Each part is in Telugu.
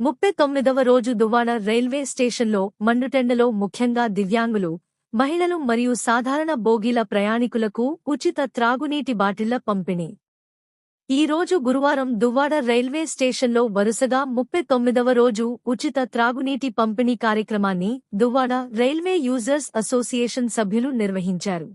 39వ రోజు దువ్వాడ రైల్వే స్టేషన్లో మండుటెండలో ముఖ్యంగా దివ్యాంగులు, మహిళలు మరియు సాధారణ బోగీల ప్రయాణికులకు ఉచిత త్రాగునీటి బాటిళ్ల పంపిణీ. ఈ రోజు గురువారం దువ్వాడ రైల్వే స్టేషన్లో వరుసగా 39వ రోజు ఉచిత త్రాగునీటి పంపిణీ కార్యక్రమాన్ని దువ్వాడ రైల్వే యూజర్స్ అసోసియేషన్ సభ్యులు నిర్వహించారు.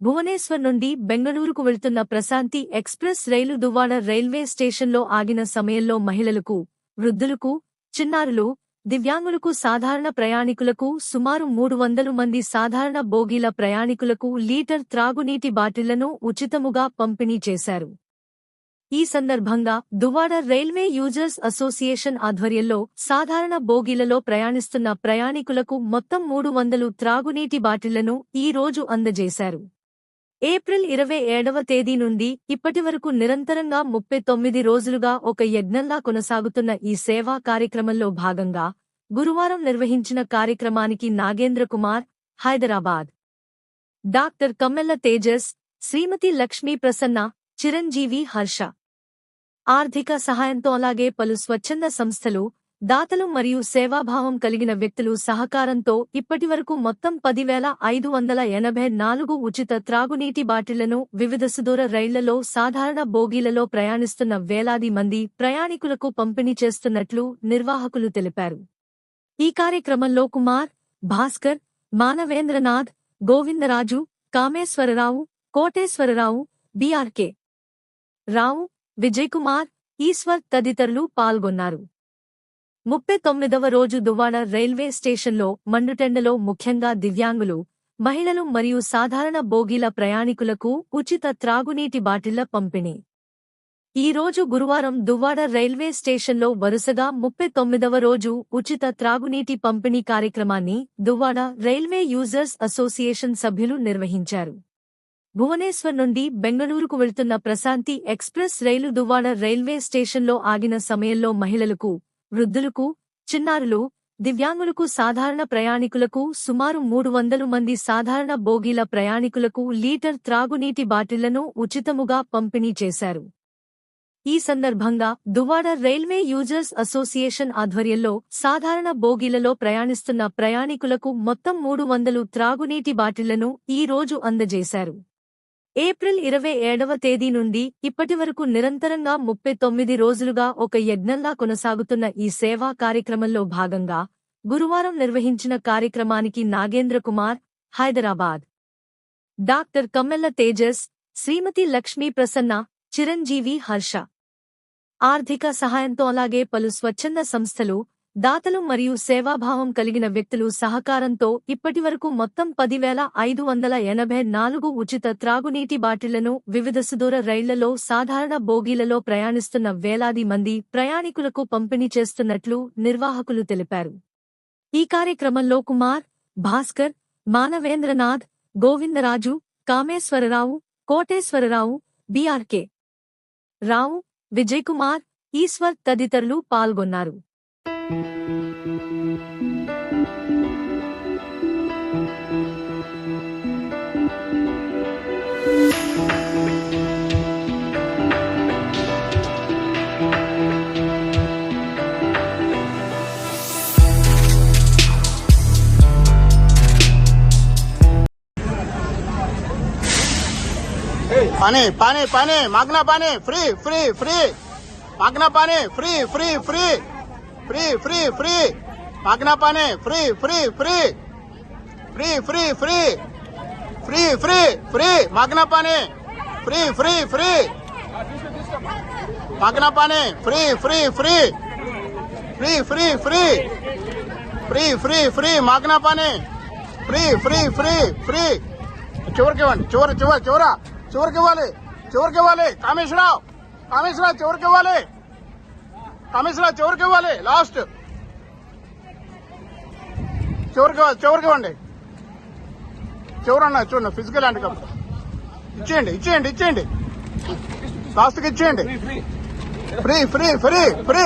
భువనేశ్వర్ నుండి బెంగళూరుకు వెళ్తున్న ప్రశాంతి ఎక్స్ప్రెస్ రైలు దువ్వాడ రైల్వే స్టేషన్లో ఆగిన సమయంలో మహిళలకు, వృద్ధులకు, చిన్నారులు, దివ్యాంగులకు సాధారణ ప్రయాణికులకు సుమారు 300 మంది సాధారణ బోగీల ప్రయాణికులకు లీటర్ త్రాగునీటి బాటిళ్లను ఉచితముగా పంపిణీ చేశారు. ఈ సందర్భంగా దువ్వాడ రైల్వే యూజర్స్ అసోసియేషన్ ఆధ్వర్యంలో సాధారణ బోగీలలో ప్రయాణిస్తున్న ప్రయాణికులకు మొత్తం 300 త్రాగునీటి బాటిళ్లను ఈ రోజు అందజేశారు. ఏప్రిల్ 27వ తేదీ నుండి ఇప్పటివరకు నిరంతరంగా 39 రోజులుగా ఒక యజ్ఞంలా కొనసాగుతున్న ఈ సేవా కార్యక్రమంలో భాగంగా గురువారం నిర్వహించిన కార్యక్రమానికి నాగేంద్ర కుమార్, హైదరాబాద్, డాక్టర్ కమ్మెల్ల తేజస్, శ్రీమతి లక్ష్మీ ప్రసన్న, చిరంజీవి హర్ష ఆర్థిక సహాయంతో అలాగే పలు స్వచ్ఛంద సంస్థలు, దాతలు మరియు సేవాభావం కలిగిన వ్యక్తులు సహకారంతో ఇప్పటివరకు మొత్తం 10,584 ఉచిత త్రాగునీటి బాటిళ్లను వివిధ సుదూర రైళ్లలో సాధారణ బోగీలలో ప్రయాణిస్తున్న వేలాది మంది ప్రయాణికులకు పంపిణీ చేస్తున్నట్లు నిర్వాహకులు తెలిపారు. ఈ కార్యక్రమంలో కుమార్, భాస్కర్, మానవేంద్రనాథ్, గోవిందరాజు, కామేశ్వరరావు, కోటేశ్వరరావు, బిఆర్కే రావు, విజయకుమార్, ఈశ్వర్ తదితరులు పాల్గొన్నారు. 39వ రోజు దువ్వాడ రైల్వే స్టేషన్లో మండుటెండలో ముఖ్యంగా దివ్యాంగులు, మహిళలు మరియు సాధారణ బోగీల ప్రయాణికులకు ఉచిత త్రాగునీటి బాటిళ్ల పంపిణీ. ఈ రోజు గురువారం దువ్వాడ రైల్వే స్టేషన్లో వరుసగా 39వ రోజు ఉచిత త్రాగునీటి పంపిణీ కార్యక్రమాన్ని దువ్వాడ రైల్వే యూజర్స్ అసోసియేషన్ సభ్యులు నిర్వహించారు. భువనేశ్వర్ నుండి బెంగళూరుకు వెళ్తున్న ప్రశాంతి ఎక్స్ప్రెస్ రైలు దువ్వాడ రైల్వే స్టేషన్లో ఆగిన సమయంలో మహిళలకు, వృద్ధులకు, చిన్నారులు, దివ్యాంగులకు సాధారణ ప్రయాణికులకు సుమారు 300 మంది సాధారణ బోగీల ప్రయాణికులకు లీటర్ త్రాగునీటి బాటిళ్లను ఉచితముగా పంపిణీ చేశారు. ఈ సందర్భంగా దువ్వాడ రైల్వే యూజర్స్ అసోసియేషన్ ఆధ్వర్యంలో సాధారణ బోగీలలో ప్రయాణిస్తున్న ప్రయాణికులకు మొత్తం 300 త్రాగునీటి బాటిళ్లను ఈ రోజు అందజేశారు. ఏప్రిల్ 27వ తేదీ నుండి ఇప్పటివరకు నిరంతరంగా 39 రోజులుగా ఒక యజ్ఞంలా కొనసాగుతున్న ఈ సేవా కార్యక్రమంలో భాగంగా గురువారం నిర్వహించిన కార్యక్రమానికి నాగేంద్ర కుమార్, హైదరాబాద్, డాక్టర్ కమ్మెల్ల తేజస్, శ్రీమతి లక్ష్మీ ప్రసన్న, చిరంజీవి హర్ష ఆర్థిక సహాయంతో అలాగే పలు స్వచ్ఛంద సంస్థలు, దాతలు మరియు సేవాభావం కలిగిన వ్యక్తులు సహకారంతో ఇప్పటివరకు మొత్తం 10,584 ఉచిత త్రాగునీటి బాటిళ్లను వివిధ సుదూర రైళ్లలో సాధారణ బోగీలలో ప్రయాణిస్తున్న వేలాది మంది ప్రయాణికులకు పంపిణీ చేస్తున్నట్లు నిర్వాహకులు తెలిపారు. ఈ కార్యక్రమంలో కుమార్, భాస్కర్, మానవేంద్రనాథ్, గోవిందరాజు, కామేశ్వరరావు, కోటేశ్వరరావు, బిఆర్కే రావు, విజయకుమార్, ఈశ్వర్ తదితరులు పాల్గొన్నారు. पानी पानी पानी मागना पानी फ्री फ्री फ्री मागना पानी free free free free free free मागना पानी free free free free free free free free free मागना पानी फ्री फ्री फ्री मागना पानी free free free free free free free free free मागना पानी फ्री फ्री फ्री फ्री చివరికి ఇవ్వండి చివరికి ఇవ్వాలి కామేశ్వరరావు చివరికి ఇవ్వాలి లాస్ట్ చివరికి ఇవ్వండి చివరన్నా చూడండి ఫిజికల్ హ్యాండిక్యాప్ ఇచ్చేయండి లాస్ట్కి ఇచ్చేయండి ఫ్రీ ఫ్రీ ఫ్రీ ఫ్రీ